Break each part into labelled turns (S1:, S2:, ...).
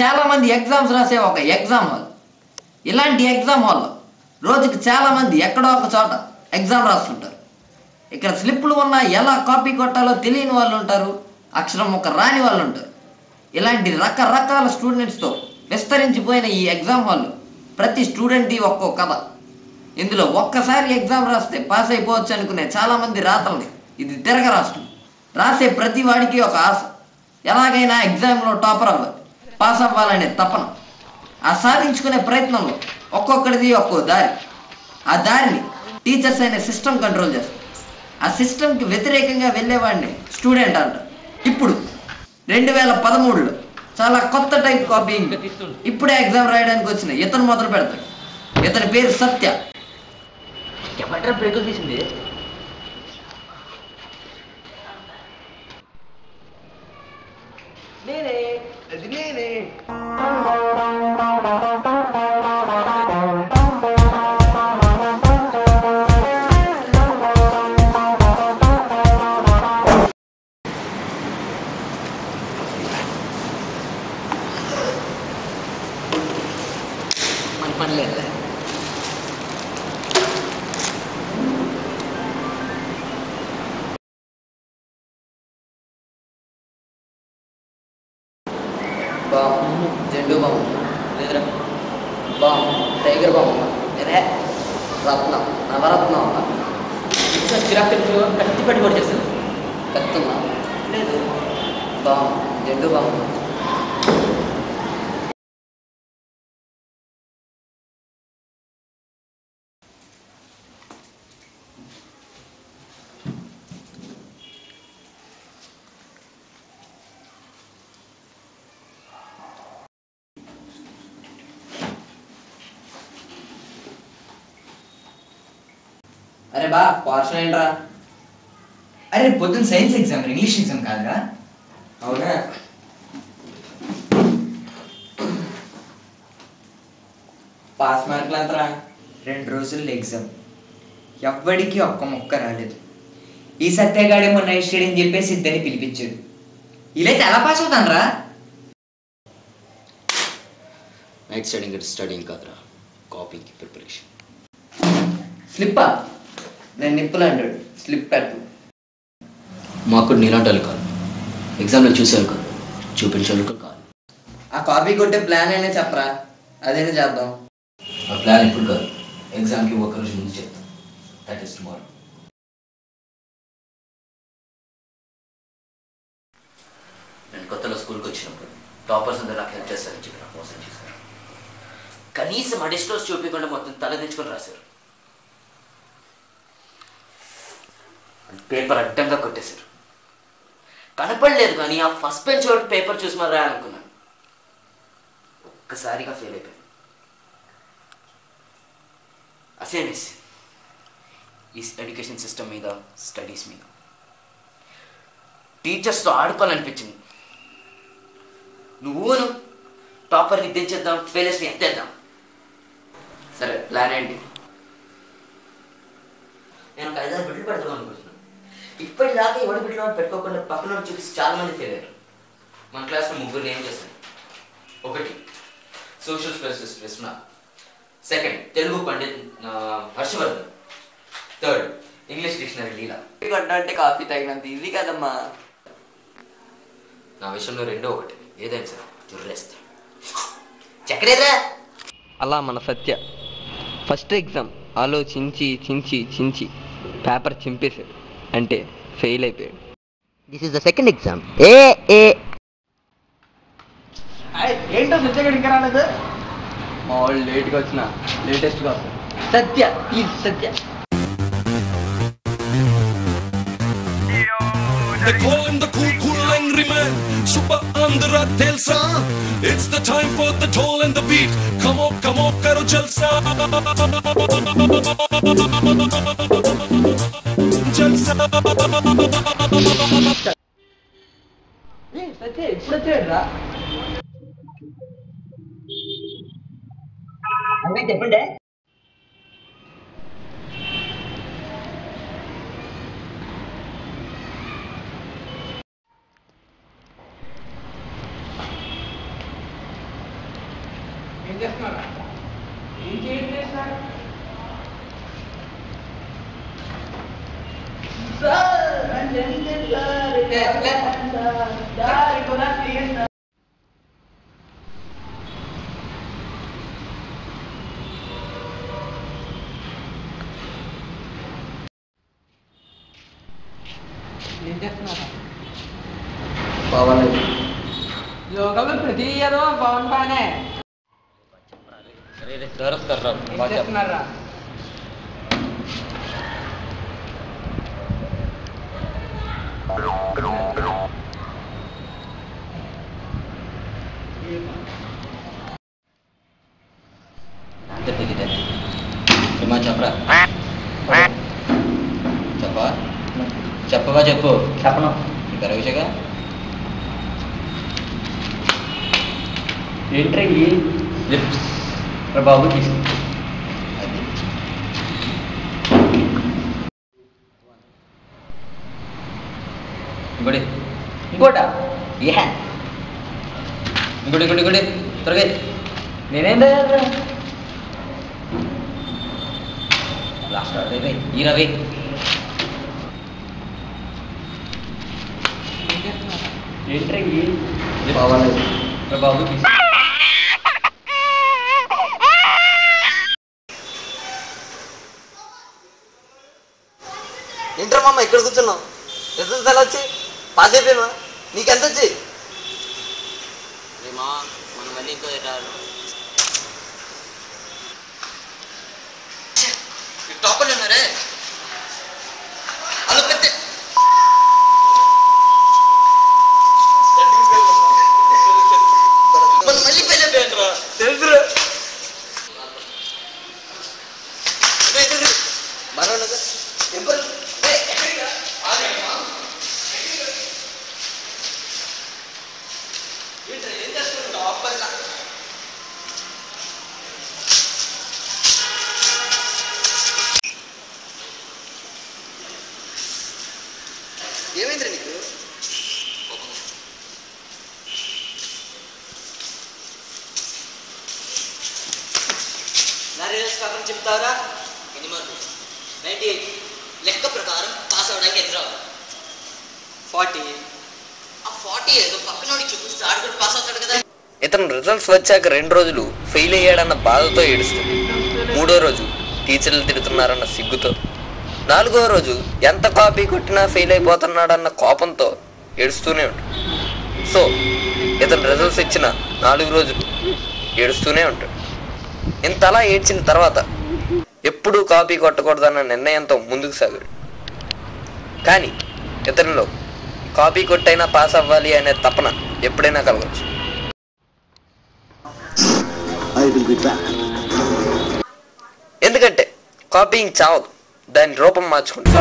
S1: చాలామంది ఎగ్జామ్స్ రాసే ఒక ఎగ్జామ్ హాల్. ఇలాంటి ఎగ్జామ్ హాల్లో రోజుకి చాలామంది ఎక్కడో ఒక చోట ఎగ్జామ్ రాస్తుంటారు. ఇక్కడ స్లిప్పులు ఉన్నా ఎలా కాపీ కొట్టాలో తెలియని వాళ్ళు ఉంటారు, అక్షరం ఒక రాని వాళ్ళు ఉంటారు. ఇలాంటి రకరకాల స్టూడెంట్స్తో విస్తరించిపోయిన ఈ ఎగ్జామ్ హాల్లో ప్రతి స్టూడెంట్ది ఒక్కో కథ. ఇందులో ఒక్కసారి ఎగ్జామ్ రాస్తే పాస్ అయిపోవచ్చు అనుకునే చాలామంది రాతల్ని ఇది తిరగరాస్తుంది. రాసే ప్రతి వాడికి ఒక ఆశ, ఎలాగైనా ఎగ్జామ్లో టాపర్ అవ్వాలి, పాస్ అవ్వాలనే తపన. ఆ సాధించుకునే ప్రయత్నంలో ఒక్కొక్కడిది ఒక్కో దారి. ఆ దారిని టీచర్స్ అనే సిస్టమ్ కంట్రోల్ చేస్తారు. ఆ సిస్టమ్కి వ్యతిరేకంగా వెళ్ళేవాడిని స్టూడెంట్ అంటారు. ఇప్పుడు 2013లో చాలా కొత్త టైప్ కాపీయింగ్ ఇప్పుడే ఎగ్జామ్ రాయడానికి వచ్చిన ఇతను మొదలు పెడతాడు. ఇతని పేరు సత్య.
S2: బ్రేకులు తీసింది.
S1: మన పని లేదు. బాంబు, జెండు బాంబు లేదురా, బాంబు, టైగర్ బాంబు, ఇదే రత్నం, నవరత్నం
S2: చిరాకు కత్తి పట్టి కూడా చేస్తాను.
S1: కత్తున్నా లేదు, బాంబు, జెండు బాంబు. అరే బా పోర్షన్ ఏంట్రా?
S3: అరే పొద్దున్న సైన్స్ ఎగ్జామ్, ఇంగ్లీష్ ఎగ్జామ్ కాదురా?
S1: అవునా? పాస్ మార్కులు ఎంతరా?
S3: 2 రోజుల్లో ఎగ్జామ్, ఎవ్వడికి ఒక్క మొక్క రాలేదు. ఈ సత్యగాడేమో నైట్ స్టడీ అని చెప్పేసి ఇద్దరిని పిలిపించాడు. ఇలా ఎలా పాస్ అవుతానరా?
S4: నైట్ స్టడీయింగ్ కాదురా, కాపీకి ప్రిపరేషన్.
S1: స్లిప్పా? నేను నిప్పులు అంటాడు, స్లిప్ పెట్టు.
S4: మాకు నీలాంటి వాళ్ళు కాదు, ఎగ్జామ్లో చూసేవాళ్ళు కాదు, చూపించేవాళ్ళు కాదు.
S1: ఆ కాపీ కొట్టే ప్లాన్ అయినా చెప్పరా, అదైనా చేద్దాం.
S4: ఆ ప్లాన్ ఇప్పుడు కాదు, ఎగ్జామ్కి ఒక రోజు ముందు చెప్తాం. That is tomorrow. నేను కొత్తలో స్కూల్కి వచ్చినప్పుడు టాపర్స్ అందరూ నాకు హెల్ప్ చేస్తారని చెప్పి నాకు మోసం చేశారు. కనీసం అడిస్టోస్ చూపించకుండా మొత్తం తలదించుకొని రాశారు. పేపర్ అడ్డంగా కొట్టేశారు. కనపడలేదు కానీ ఆ ఫస్ట్ బెంచ్ వాడు పేపర్ చూసి మరి రాయాలనుకున్నాను. ఒక్కసారిగా ఫెయిల్ అయిపోయాను. అసేనేసి ఈ ఎడ్యుకేషన్ సిస్టమ్ మీద, స్టడీస్ మీద, టీచర్స్తో ఆడుకోవాలనిపించింది. నువ్వును టాపర్ని దించేద్దాం, ఫెయిలర్స్ని ఎత్తేద్దాం.
S1: సరే, ప్లాన్ ఏంటి?
S4: నేను ఒక 5-6 బిడ్డలు పెడతాను అనుకుంటున్నాను. ఇప్పటిదాకా ఎవరి బిడ్డలో పెట్టుకోకుండా పక్కన చూసి చాలా మంది ఫెయిల్ అయ్యారు. మన క్లాస్లో 3 ఏం చేశాను. 1 social specialist Visma, 2 Telugu pandit Harshavardhan, 3 English dictionary Leela.
S1: అంటే కాఫీ తాగినంత ఈజీ కదమ్మా.
S4: నా విషయంలో 2 ఒకటి, ఏదైనా సరే చుర్రేస్తా. చక్కరేరా.
S5: అలా మన సత్య ఫస్ట్ ఎగ్జామ్ ఆలోచించి చించి చించి పేపర్ చింపేశాడు, అంటే ఫెయిల్ అయిపోయాడు.
S2: This is the second exam.
S5: ఏంటో సత్యగాడు ఇంకా రాలేదు. మా వాళ్ళు లేట్గా వచ్చిన లేటెస్ట్గా వస్తారు. Satya please Satya.
S6: They call him the cool angry man, super Andhra Telsa. It's the time for the toll and the beat. Come on, karo jalsa. Jalsa.
S5: సత్య ఇప్పుడు వచ్చాడు రా.
S2: చెప్పండి.
S5: యోగాలో ప్రతి ఏదో పవన్ బానే చేస్తున్నారా
S4: చెప్పవా చెప్పు చెప్పను గర్విషగా ఏంట్రీ లిప్స్ బాబు తీసు అది ఇంకోటా ఇంకోటి త్వరగా నేనేం లాస్ట్ ఈ రవి ఏంట్రీ బాబు తీసు
S1: ఇంటర్ మామ ఇక్కడ కూర్చున్నావు రిజల్ట్స్ ఎలా వచ్చి పాస్ అయిపోయినా నీకెంత వచ్చి
S4: మనం మళ్ళీ ఇంకో టాపర్లు ఉన్నారే అలా పెద్ద మళ్ళీ పెళ్ళి తెలుసు మరో ఏమైందిరా నీకు నా రిజల్ట్స్ కాకుండా చెప్తావరా ఎన్ని మార్కులు 98 లెక్క ప్రకారం పాస్ అవడానికి ఎంత రావు 40 ఆ 40 ఏదో పక్కనోడికి చూపిస్తే ఆడు కూడా పాస్ అవుతాడు కదా.
S5: ఇతను రిజల్ట్స్ వచ్చాక 2 రోజులు ఫెయిల్ అయ్యాడన్న బాధతో ఏడుస్తుంది. 3వ రోజు టీచర్లు తిడుతున్నారన్న సిగ్గుతో, 4వ రోజు ఎంత కాపీ కొట్టినా ఫెయిల్ అయిపోతున్నాడన్న కోపంతో ఏడుస్తూనే ఉంటాడు. సో ఇతను రిజల్ట్స్ ఇచ్చిన 4 రోజులు ఏడుస్తూనే ఉంటాడు. ఇంతలా ఏడ్చిన తర్వాత ఎప్పుడూ కాపీ కొట్టకూడదన్న నిర్ణయంతో ముందుకు సాగాడు. కానీ ఇతనిలో కాపీ కొట్టైనా పాస్ అవ్వాలి అనే తపన ఎప్పుడైనా కలగవచ్చు. ఎందుకంటే కాపీయింగ్ చావదు, దాని రూపం మార్చుకుంటుంది.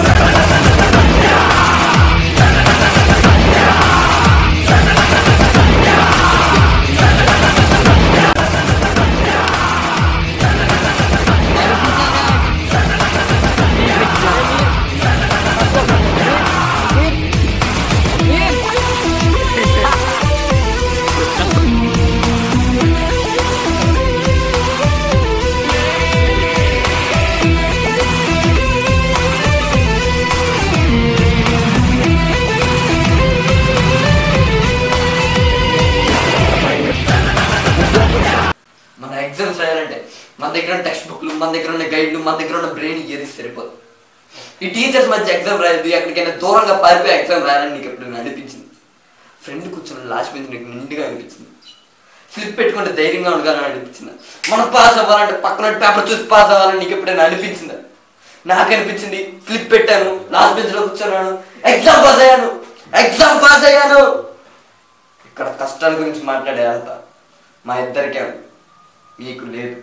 S1: మన ఎగ్జామ్స్ రాయాలంటే మన దగ్గర ఉన్న టెక్స్ట్ బుక్లు, మన దగ్గర ఉన్న గైడ్లు, మన దగ్గర ఉన్న బ్రెయిన్ ఏది సరిపోదు. ఈ టీచర్స్ మధ్య ఎగ్జామ్ రాయదు, ఎక్కడికైనా దూరంగా పారిపోయి ఎగ్జామ్ రాయాలని నీకు ఎప్పుడు అనిపించింది? ఫ్రెండ్ కూర్చొని లాస్ట్ బెంచ్ నీకు నిండుగా అనిపించింది? స్లిప్ పెట్టుకుంటే ధైర్యంగా ఉండగానే అనిపించింది? మనం పాస్ అవ్వాలంటే పక్కన పేపర్ చూసి పాస్ అవ్వాలని నీకు ఎప్పుడైనా అనిపించిందా? నాకు అనిపించింది. స్లిప్ పెట్టాను, లాస్ట్ బెంచ్లో కూర్చున్నాను, ఎగ్జామ్ పాస్ అయ్యాను. ఇక్కడ కష్టాల గురించి మాట్లాడే అర్హత మా ఇద్దరికే, మీకు లేదు.